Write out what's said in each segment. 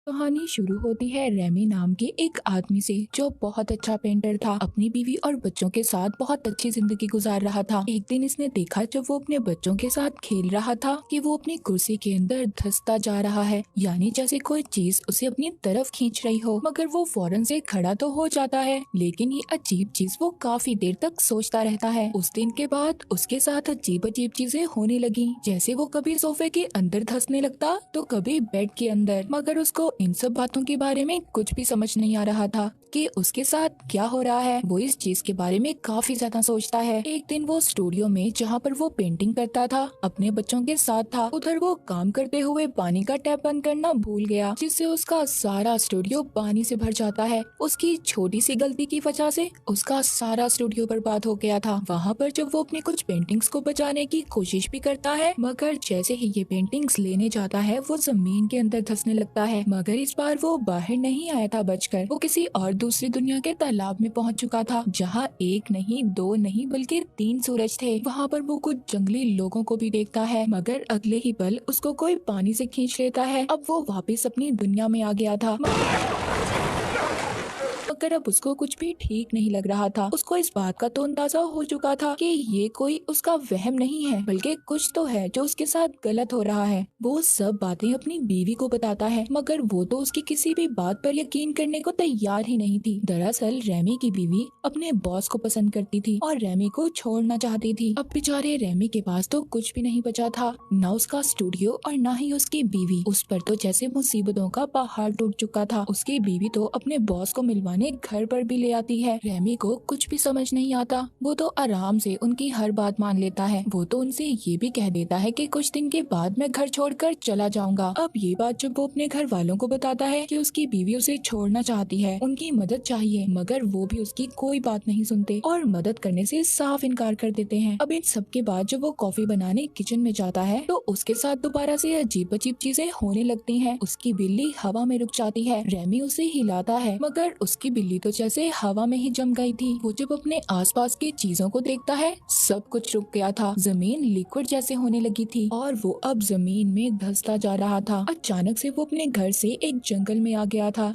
कहानी शुरू होती है रेमी नाम के एक आदमी से जो बहुत अच्छा पेंटर था। अपनी बीवी और बच्चों के साथ बहुत अच्छी जिंदगी गुजार रहा था। एक दिन इसने देखा जब वो अपने बच्चों के साथ खेल रहा था कि वो अपनी कुर्सी के अंदर धंसता जा रहा है, यानी जैसे कोई चीज उसे अपनी तरफ खींच रही हो। मगर वो फौरन से खड़ा तो हो जाता है, लेकिन ये अजीब चीज वो काफी देर तक सोचता रहता है। उस दिन के बाद उसके साथ अजीब अजीब चीजें होने लगी, जैसे वो कभी सोफे के अंदर धंसने लगता तो कभी बेड के अंदर। मगर उसको इन सब बातों के बारे में कुछ भी समझ नहीं आ रहा था कि उसके साथ क्या हो रहा है। वो इस चीज के बारे में काफी ज्यादा सोचता है। एक दिन वो स्टूडियो में जहाँ पर वो पेंटिंग करता था अपने बच्चों के साथ था। उधर वो काम करते हुए पानी का टैप बंद करना भूल गया, जिससे उसका सारा स्टूडियो पानी से भर जाता है। उसकी छोटी सी गलती की वजह से उसका सारा स्टूडियो बर्बाद हो गया था। वहाँ पर जब वो अपने कुछ पेंटिंग्स को बचाने की कोशिश भी करता है, मगर जैसे ही ये पेंटिंग्स लेने जाता है वो जमीन के अंदर धंसने लगता है। मगर इस बार वो बाहर नहीं आया था बचकर, वो किसी और दूसरी दुनिया के तालाब में पहुंच चुका था, जहां एक नहीं दो नहीं बल्कि 3 सूरज थे। वहां पर वो कुछ जंगली लोगों को भी देखता है, मगर अगले ही पल उसको कोई पानी से खींच लेता है। अब वो वापस अपनी दुनिया में आ गया था, मगर अब उसको कुछ भी ठीक नहीं लग रहा था। उसको इस बात का तो अंदाजा हो चुका था कि ये कोई उसका वहम नहीं है, बल्कि कुछ तो है जो उसके साथ गलत हो रहा है। वो सब बातें अपनी बीवी को बताता है, मगर वो तो उसकी किसी भी बात पर यकीन करने को तैयार ही नहीं थी। दरअसल रेमी की बीवी अपने बॉस को पसंद करती थी और रेमी को छोड़ना चाहती थी। अब बेचारे रेमी के पास तो कुछ भी नहीं बचा था, न उसका स्टूडियो और न ही उसकी बीवी। उस पर तो जैसे मुसीबतों का पहाड़ टूट चुका था। उसकी बीवी तो अपने बॉस को मिलवाने घर पर भी ले आती है। रेमी को कुछ भी समझ नहीं आता। वो तो आराम से उनकी हर बात मान लेता है। वो तो उनसे ये भी कह देता है कि कुछ दिन के बाद मैं घर छोड़कर चला जाऊंगा। अब ये बात जब वो अपने घर वालों को बताता है कि उसकी बीवी उसे छोड़ना चाहती है, उनकी मदद चाहिए, मगर वो भी उसकी कोई बात नहीं सुनते और मदद करने से साफ इनकार कर देते हैं। अब इन सब के बाद जब वो कॉफी बनाने किचन में जाता है तो उसके साथ दोबारा से अजीब अजीब चीजें होने लगती हैं। उसकी बिल्ली हवा में रुक जाती है। रेमी उसे हिलाता है, मगर उसकी बिल्ली तो जैसे हवा में ही जम गई थी। वो जब अपने आसपास की चीजों को देखता है सब कुछ रुक गया था। जमीन लिक्विड जैसे होने लगी थी और वो अब जमीन में धंसता जा रहा था। अचानक से वो अपने घर से एक जंगल में आ गया था,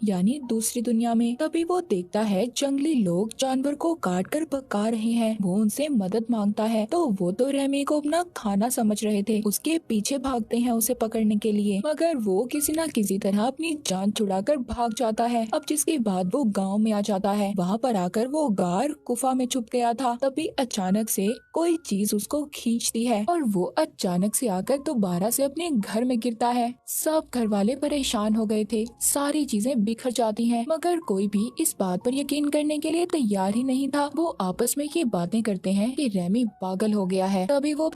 यानी दूसरी दुनिया में। तभी वो देखता है जंगली लोग जानवर को काट कर पका रहे हैं। वो उनसे मदद मांगता है तो वो तो रेमी को अपना खाना समझ रहे थे। उसके पीछे भागते हैं उसे पकड़ने के लिए, मगर वो किसी न किसी तरह अपनी जान छुड़ाकर भाग जाता है। अब जिसके बाद वो गांव में आ जाता है। वहाँ पर आकर वो गार गुफा में छुप गया था। तभी अचानक से कोई चीज उसको खींचती है और वो अचानक से आकर दोबारा से अपने घर में गिरता है। सब घर वाले परेशान हो गए थे। सारी चीजें बिखर जाती हैं, मगर कोई भी इस बात पर यकीन करने के लिए तैयार ही नहीं था। वो आपस में ये बातें करते हैं कि रेमी पागल हो गया है। तभी वो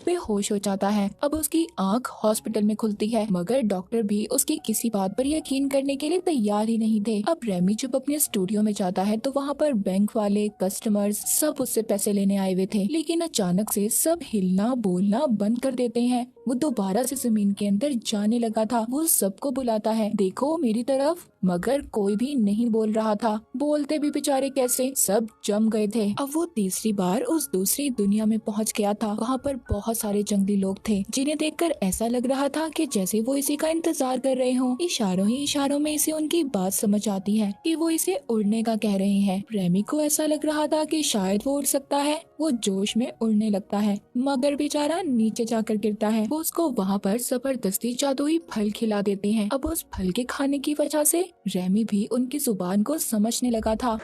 बेहोश हो जाता है। अब उसकी आंख हॉस्पिटल में खुलती है, मगर डॉक्टर भी उसकी किसी बात पर यकीन करने के लिए तैयार ही नहीं थे। अब रेमी जब अपने स्टूडियो में जाता है तो वहाँ पर बैंक वाले, कस्टमर्स सब उससे पैसे लेने आए हुए थे, लेकिन अचानक से सब हिलना बोलना बंद कर देते हैं। वो दोबारा से जमीन के अंदर जाने लगा था। वो सबको बुलाता है, देखो मेरी तरफ, मगर कोई भी नहीं बोल रहा था। बोलते भी बेचारे कैसे, सब जम गए थे। अब वो तीसरी बार उस दूसरी दुनिया में पहुंच गया था। वहाँ पर बहुत सारे जंगली लोग थे, जिन्हें देखकर ऐसा लग रहा था कि जैसे वो इसी का इंतजार कर रहे हों। इशारों ही इशारों में इसे उनकी बात समझ आती है कि वो इसे उड़ने का कह रहे हैं। रेमी को ऐसा लग रहा था कि शायद वो उड़ सकता है। वो जोश में उड़ने लगता है, मगर बेचारा नीचे जाकर गिरता है। वो उसको वहाँ पर जबरदस्ती जादुई फल खिला देते हैं। अब उस फल के खाने की वजह से रेमी भी उनकी जुबान को समझने लगा था।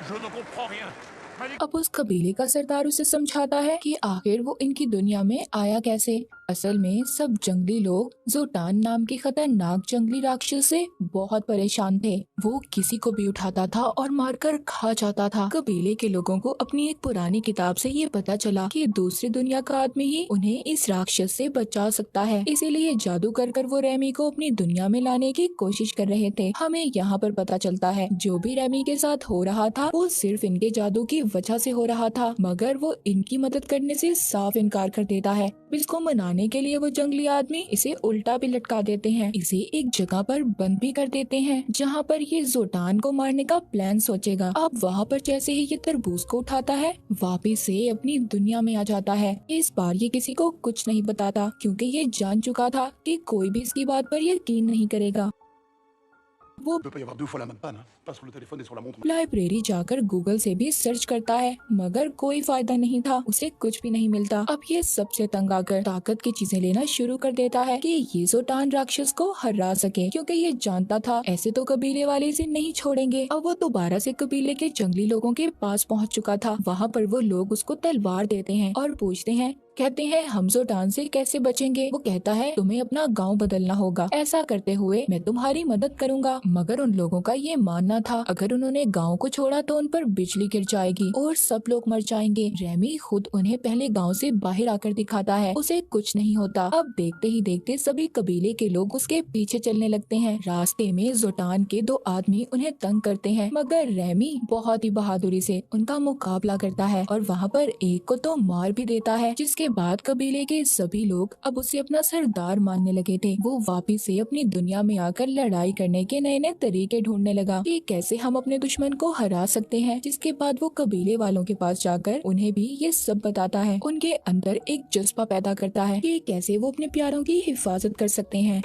अब उस कबीले का सरदार उसे समझाता है कि आखिर वो इनकी दुनिया में आया कैसे। असल में सब जंगली लोग जोटान नाम के खतरनाक जंगली राक्षस से बहुत परेशान थे। वो किसी को भी उठाता था और मारकर खा जाता था। कबीले के लोगों को अपनी एक पुरानी किताब से ये पता चला कि दूसरी दुनिया का आदमी ही उन्हें इस राक्षस से बचा सकता है। इसीलिए जादू कर वो रेमी को अपनी दुनिया में लाने की कोशिश कर रहे थे। हमें यहाँ पर पता चलता है जो भी रेमी के साथ हो रहा था वो सिर्फ इनके जादू की वजह से हो रहा था, मगर वो इनकी मदद करने से साफ इनकार कर देता है। इसको मनाने के लिए वो जंगली आदमी इसे उल्टा भी लटका देते हैं, इसे एक जगह पर बंद भी कर देते हैं जहाँ पर ये जोटान को मारने का प्लान सोचेगा। अब वहाँ पर जैसे ही ये तरबूज को उठाता है, वापिस से अपनी दुनिया में आ जाता है। इस बार ये किसी को कुछ नहीं बताता, क्योंकि ये जान चुका था कि कोई भी इसकी बात पर यकीन नहीं करेगा। वो Il peut pas y avoir deux fois la même panne, hein, parce que le téléphone est sur la montre. Library जाकर गूगल से भी सर्च करता है, मगर कोई फायदा नहीं था, उसे कुछ भी नहीं मिलता। अब ये सबसे तंग आकर ताकत की चीजें लेना शुरू कर देता है कि ये जोटान राक्षस को हरा सके, क्योंकि ये जानता था ऐसे तो कबीले वाले इसे नहीं छोड़ेंगे। अब वो दोबारा से कबीले के जंगली लोगों के पास पहुंच चुका था। वहाँ पर वो लोग उसको तलवार देते हैं और पूछते हैं, कहते हैं हम जोटान से कैसे बचेंगे। वो कहता है तुम्हें अपना गांव बदलना होगा, ऐसा करते हुए मैं तुम्हारी मदद करूंगा। मगर उन लोगों का ये मानना था अगर उन्होंने गांव को छोड़ा तो उन पर बिजली गिर जाएगी और सब लोग मर जाएंगे। रेमी खुद उन्हें पहले गांव से बाहर आकर दिखाता है, उसे कुछ नहीं होता। अब देखते ही देखते सभी कबीले के लोग उसके पीछे चलने लगते हैं। रास्ते में जोटान के दो आदमी उन्हें तंग करते हैं, मगर रेमी बहुत ही बहादुरी से उनका मुकाबला करता है और वहाँ पर एक को तो मार भी देता है। जिसके बाद कबीले के सभी लोग अब उसे अपना सरदार मानने लगे थे। वो वापिस से अपनी दुनिया में आकर लड़ाई करने के नए नए तरीके ढूंढने लगा कि कैसे हम अपने दुश्मन को हरा सकते हैं। जिसके बाद वो कबीले वालों के पास जाकर उन्हें भी ये सब बताता है। उनके अंदर एक जज्बा पैदा करता है कि कैसे वो अपने प्यारों की हिफाजत कर सकते हैं।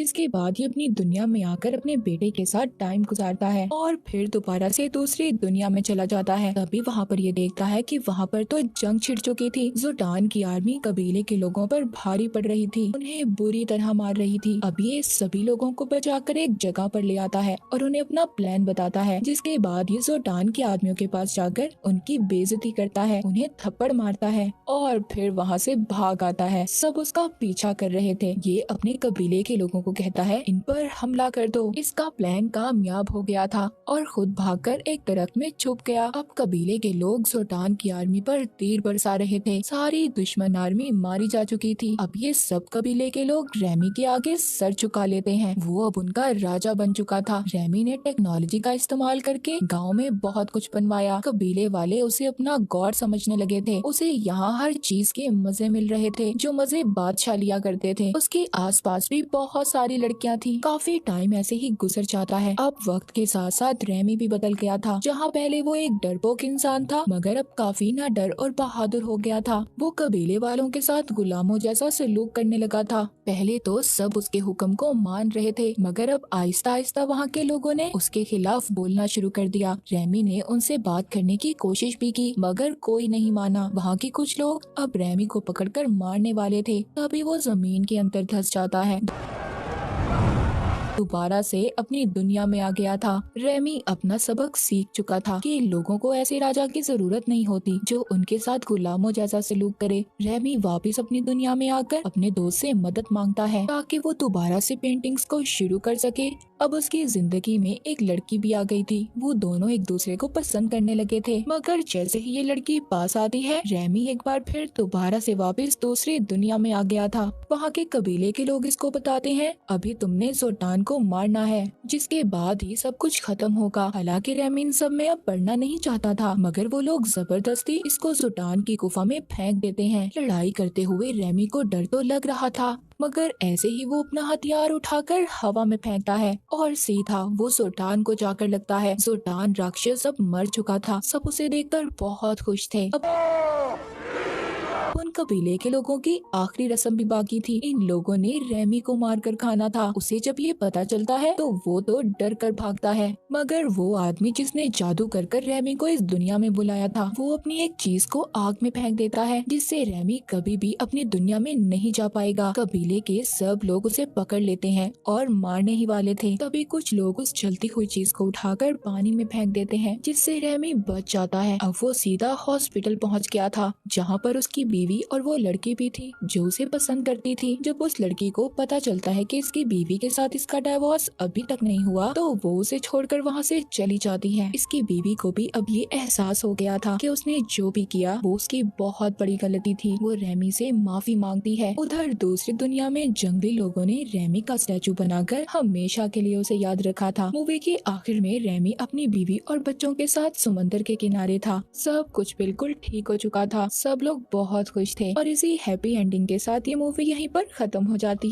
इसके बाद ये अपनी दुनिया में आकर अपने बेटे के साथ टाइम गुजारता है और फिर दोबारा से दूसरी दुनिया में चला जाता है। तभी वहाँ पर ये देखता है कि वहाँ पर तो जंग छिड़ चुकी थी। जोटान की आर्मी कबीले के लोगों पर भारी पड़ रही थी, उन्हें बुरी तरह मार रही थी। अब ये सभी लोगों को बचाकर एक जगह पर ले आता है और उन्हें अपना प्लान बताता है। जिसके बाद ये जोटान के आदमियों के पास जाकर उनकी बेइज्जती करता है, उन्हें थप्पड़ मारता है और फिर वहाँ से भाग आता है। सब उसका पीछा कर रहे थे। ये अपने कबीले के लोगों को कहता है इन पर हमला कर दो। इसका प्लान कामयाब हो गया था और खुद भागकर एक दरख्त में छुप गया। अब कबीले के लोग जोटान की आर्मी पर तीर बरसा रहे थे। सारी दुश्मन आर्मी मारी जा चुकी थी। अब ये सब कबीले के लोग रेमी के आगे सर झुका लेते हैं। वो अब उनका राजा बन चुका था। रेमी ने टेक्नोलॉजी का इस्तेमाल करके गाँव में बहुत कुछ बनवाया। कबीले वाले उसे अपना गॉड समझने लगे थे। उसे यहाँ हर चीज के मजे मिल रहे थे जो मजे बादशाह लिया करते थे। उसके आसपास भी बहुत सारी लड़कियां थी। काफी टाइम ऐसे ही गुजर जाता है। अब वक्त के साथ साथ रेमी भी बदल गया था। जहाँ पहले वो एक डरपोक इंसान था, मगर अब काफी ना डर और बहादुर हो गया था। वो कबीले वालों के साथ गुलामों जैसा सलूक करने लगा था। पहले तो सब उसके हुक्म को मान रहे थे, मगर अब आहिस्ता आहिस्ता वहाँ के लोगों ने उसके खिलाफ बोलना शुरू कर दिया। रेमी ने उनसे बात करने की कोशिश भी की, मगर कोई नहीं माना। वहाँ के कुछ लोग अब रेमी को पकड़कर मारने वाले थे। तभी वो जमीन के अंदर धंस जाता है, दोबारा से अपनी दुनिया में आ गया था। रेमी अपना सबक सीख चुका था कि लोगों को ऐसे राजा की जरूरत नहीं होती जो उनके साथ गुलामों जैसा सलूक करे। रेमी वापस अपनी दुनिया में आकर अपने दोस्त से मदद मांगता है ताकि वो दोबारा से पेंटिंग्स को शुरू कर सके। अब उसकी जिंदगी में एक लड़की भी आ गई थी। वो दोनों एक दूसरे को पसंद करने लगे थे, मगर जैसे ही ये लड़की पास आती है, रेमी एक बार फिर दोबारा से वापस दूसरी दुनिया में आ गया था। वहाँ के कबीले के लोग इसको बताते हैं अभी तुमने जोटान को मारना है, जिसके बाद ही सब कुछ खत्म होगा। हालांकि रेमी इन सब में अब पढ़ना नहीं चाहता था, मगर वो लोग जबरदस्ती इसको जोटान की गुफा में फेंक देते हैं। लड़ाई करते हुए रेमी को डर तो लग रहा था, मगर ऐसे ही वो अपना हथियार उठाकर हवा में फेंकता है और सीधा वो जोटान को जाकर लगता है। जोटान राक्षस अब मर चुका था। सब उसे देखकर बहुत खुश थे। अब उन कबीले के लोगों की आखिरी रस्म भी बाकी थी। इन लोगों ने रेमी को मारकर खाना था। उसे जब ये पता चलता है तो वो तो डर कर भागता है, मगर वो आदमी जिसने जादू कर कर रेमी को इस दुनिया में बुलाया था, वो अपनी एक चीज को आग में फेंक देता है, जिससे रेमी कभी भी अपनी दुनिया में नहीं जा पाएगा। कबीले के सब लोग उसे पकड़ लेते हैं और मारने ही वाले थे। तभी कुछ लोग उस जलती हुई चीज को उठाकर पानी में फेंक देते हैं, जिससे रेमी बच जाता है। अब वो सीधा हॉस्पिटल पहुँच गया था, जहाँ पर उसकी बीवी और वो लड़की भी थी जो उसे पसंद करती थी। जब उस लड़की को पता चलता है कि इसकी बीवी के साथ इसका डिवोर्स अभी तक नहीं हुआ तो वो उसे छोड़कर वहाँ से चली जाती है। इसकी बीवी को भी अब ये एहसास हो गया था कि उसने जो भी किया वो उसकी बहुत बड़ी गलती थी। वो रेमी से माफी मांगती है। उधर दूसरी दुनिया में जंगली लोगों ने रेमी का स्टैचू बनाकर हमेशा के लिए उसे याद रखा था। मूवी के आखिर में रेमी अपनी बीवी और बच्चों के साथ समुद्र के किनारे था। सब कुछ बिल्कुल ठीक हो चुका था। सब लोग बहुत खुश थे और इसी हैप्पी एंडिंग के साथ ये मूवी यहीं पर खत्म हो जाती है।